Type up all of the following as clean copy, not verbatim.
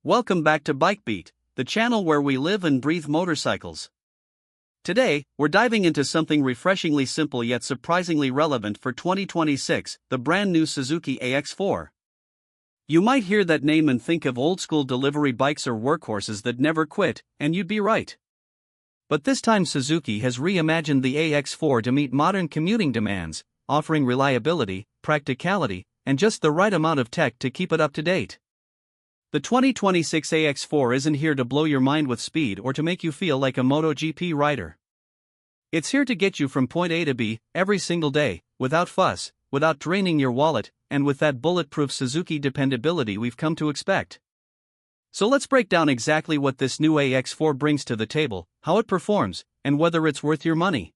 Welcome back to BikeBeat, the channel where we live and breathe motorcycles. Today, we're diving into something refreshingly simple yet surprisingly relevant for 2026, the brand new Suzuki AX4. You might hear that name and think of old-school delivery bikes or workhorses that never quit, and you'd be right. But this time Suzuki has reimagined the AX4 to meet modern commuting demands, offering reliability, practicality, and just the right amount of tech to keep it up to date. The 2026 AX4 isn't here to blow your mind with speed or to make you feel like a MotoGP rider. It's here to get you from point A to B every single day, without fuss, without draining your wallet, and with that bulletproof Suzuki dependability we've come to expect. So let's break down exactly what this new AX4 brings to the table, how it performs, and whether it's worth your money.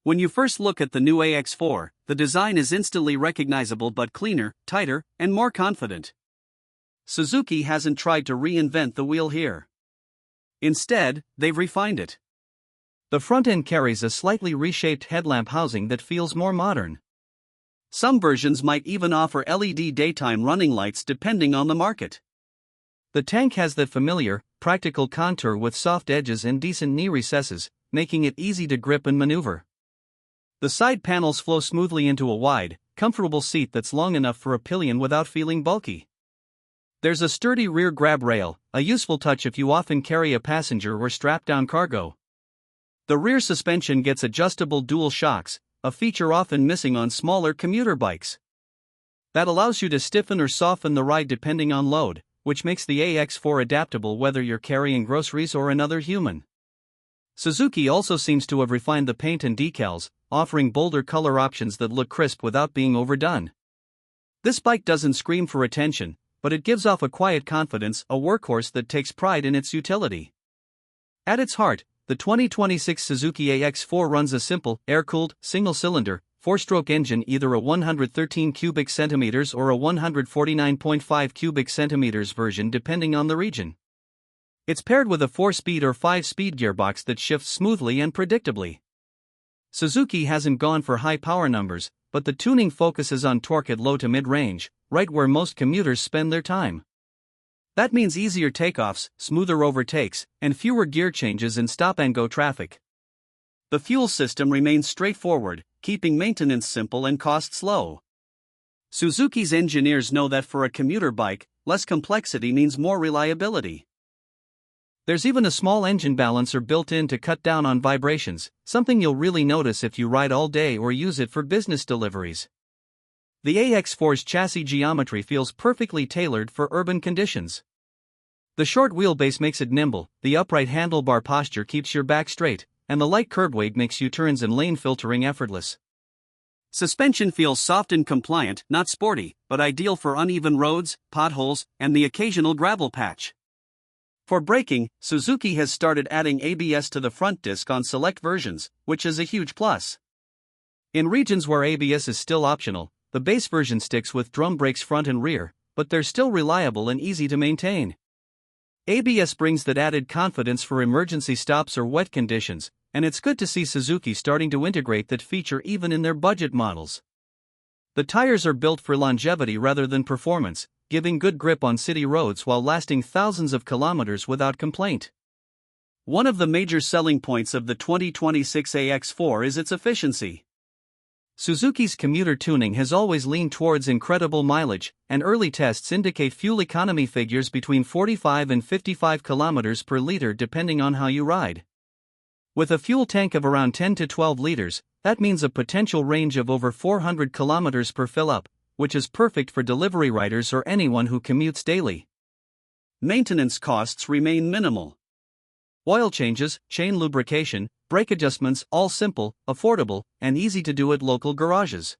When you first look at the new AX4, the design is instantly recognizable but cleaner, tighter, and more confident. Suzuki hasn't tried to reinvent the wheel here. Instead, they've refined it. The front end carries a slightly reshaped headlamp housing that feels more modern. Some versions might even offer LED daytime running lights depending on the market. The tank has that familiar, practical contour with soft edges and decent knee recesses, making it easy to grip and maneuver. The side panels flow smoothly into a wide, comfortable seat that's long enough for a pillion without feeling bulky. There's a sturdy rear grab rail, a useful touch if you often carry a passenger or strap-down cargo. The rear suspension gets adjustable dual shocks, a feature often missing on smaller commuter bikes. That allows you to stiffen or soften the ride depending on load, which makes the AX4 adaptable whether you're carrying groceries or another human. Suzuki also seems to have refined the paint and decals, offering bolder color options that look crisp without being overdone. This bike doesn't scream for attention, but it gives off a quiet confidence, a workhorse that takes pride in its utility. At its heart, the 2026 Suzuki AX4 runs a simple, air-cooled, single-cylinder, four-stroke engine, either a 113 cubic centimeters or a 149.5 cubic centimeters version depending on the region. It's paired with a 4-speed or 5-speed gearbox that shifts smoothly and predictably. Suzuki hasn't gone for high power numbers, but the tuning focuses on torque at low to mid-range, right where most commuters spend their time. That means easier takeoffs, smoother overtakes, and fewer gear changes in stop-and-go traffic. The fuel system remains straightforward, keeping maintenance simple and costs low. Suzuki's engineers know that for a commuter bike, less complexity means more reliability. There's even a small engine balancer built in to cut down on vibrations, something you'll really notice if you ride all day or use it for business deliveries. The AX4's chassis geometry feels perfectly tailored for urban conditions. The short wheelbase makes it nimble, the upright handlebar posture keeps your back straight, and the light curb weight makes U-turns and lane filtering effortless. Suspension feels soft and compliant, not sporty, but ideal for uneven roads, potholes, and the occasional gravel patch. For braking, Suzuki has started adding ABS to the front disc on select versions, which is a huge plus. In regions where ABS is still optional, the base version sticks with drum brakes front and rear, but they're still reliable and easy to maintain. ABS brings that added confidence for emergency stops or wet conditions, and it's good to see Suzuki starting to integrate that feature even in their budget models. The tires are built for longevity rather than performance, giving good grip on city roads while lasting thousands of kilometers without complaint. One of the major selling points of the 2026 AX4 is its efficiency. Suzuki's commuter tuning has always leaned towards incredible mileage, and early tests indicate fuel economy figures between 45 and 55 kilometers per liter depending on how you ride. With a fuel tank of around 10 to 12 liters, that means a potential range of over 400 kilometers per fill-up, which is perfect for delivery riders or anyone who commutes daily. Maintenance costs remain minimal. Oil changes, chain lubrication, brake adjustments, all simple, affordable, and easy to do at local garages.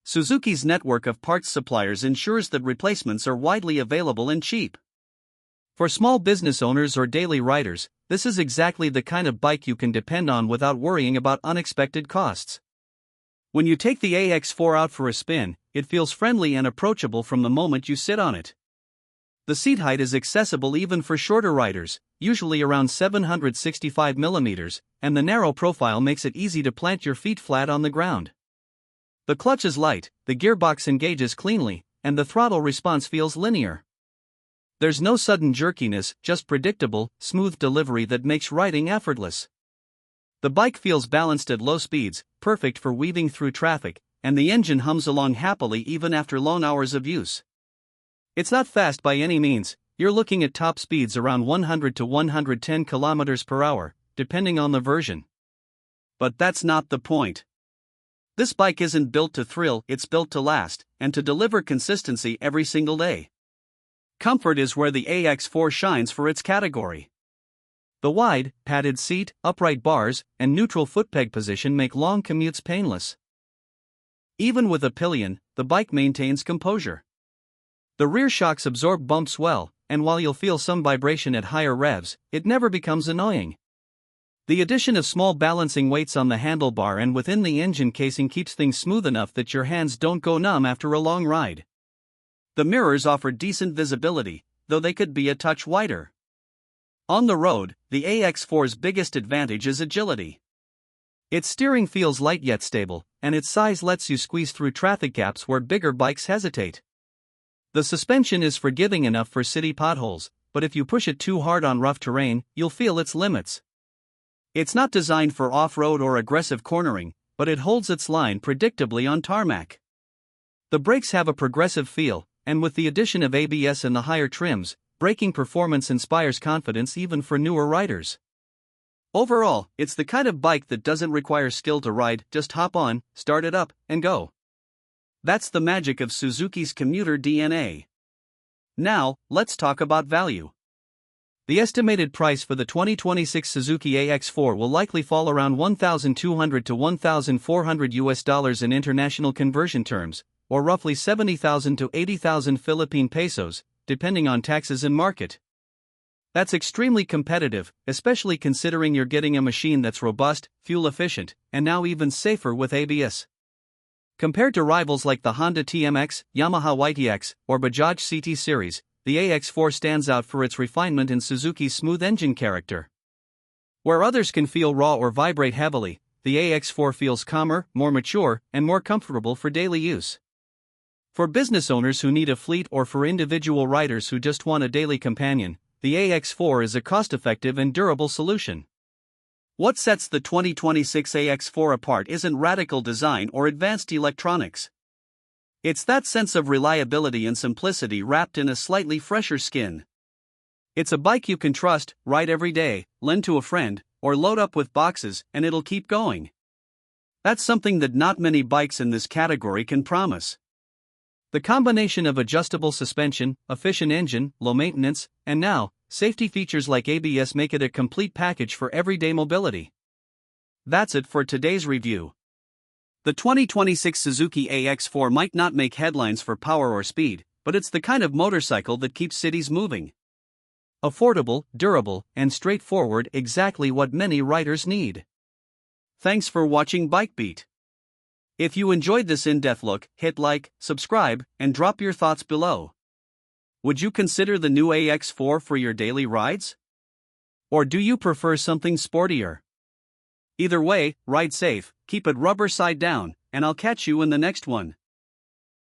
Suzuki's network of parts suppliers ensures that replacements are widely available and cheap. For small business owners or daily riders, this is exactly the kind of bike you can depend on without worrying about unexpected costs. When you take the AX4 out for a spin, it feels friendly and approachable from the moment you sit on it. The seat height is accessible even for shorter riders, usually around 765 mm, and the narrow profile makes it easy to plant your feet flat on the ground. The clutch is light, the gearbox engages cleanly, and the throttle response feels linear. There's no sudden jerkiness, just predictable, smooth delivery that makes riding effortless. The bike feels balanced at low speeds, perfect for weaving through traffic, and the engine hums along happily even after long hours of use. It's not fast by any means, you're looking at top speeds around 100 to 110 km per hour, depending on the version. But that's not the point. This bike isn't built to thrill, it's built to last, and to deliver consistency every single day. Comfort is where the AX4 shines for its category. The wide, padded seat, upright bars, and neutral foot peg position make long commutes painless. Even with a pillion, the bike maintains composure. The rear shocks absorb bumps well, and while you'll feel some vibration at higher revs, it never becomes annoying. The addition of small balancing weights on the handlebar and within the engine casing keeps things smooth enough that your hands don't go numb after a long ride. The mirrors offer decent visibility, though they could be a touch wider. On the road, the AX4's biggest advantage is agility. Its steering feels light yet stable, and its size lets you squeeze through traffic gaps where bigger bikes hesitate. The suspension is forgiving enough for city potholes, but if you push it too hard on rough terrain, you'll feel its limits. It's not designed for off-road or aggressive cornering, but it holds its line predictably on tarmac. The brakes have a progressive feel, and with the addition of ABS and the higher trims, braking performance inspires confidence even for newer riders. Overall, it's the kind of bike that doesn't require skill to ride, just hop on, start it up, and go. That's the magic of Suzuki's commuter DNA. Now, let's talk about value. The estimated price for the 2026 Suzuki AX4 will likely fall around $1,200 to $1,400 in international conversion terms, or roughly 70,000 to 80,000 Philippine pesos, depending on taxes and market. That's extremely competitive, especially considering you're getting a machine that's robust, fuel-efficient, and now even safer with ABS. Compared to rivals like the Honda TMX, Yamaha YTX, or Bajaj CT series, the AX4 stands out for its refinement and Suzuki's smooth engine character. Where others can feel raw or vibrate heavily, the AX4 feels calmer, more mature, and more comfortable for daily use. For business owners who need a fleet or for individual riders who just want a daily companion, the AX4 is a cost-effective and durable solution. What sets the 2026 AX4 apart isn't radical design or advanced electronics. It's that sense of reliability and simplicity wrapped in a slightly fresher skin. It's a bike you can trust, ride every day, lend to a friend, or load up with boxes, and it'll keep going. That's something that not many bikes in this category can promise. The combination of adjustable suspension, efficient engine, low maintenance, and now, safety features like ABS make it a complete package for everyday mobility. That's it for today's review. The 2026 Suzuki AX4 might not make headlines for power or speed, but it's the kind of motorcycle that keeps cities moving. Affordable, durable, and straightforward, exactly what many riders need. Thanks for watching BikeBeat. If you enjoyed this in-depth look, hit like, subscribe, and drop your thoughts below. Would you consider the new AX4 for your daily rides? Or do you prefer something sportier? Either way, ride safe, keep it rubber side down, and I'll catch you in the next one.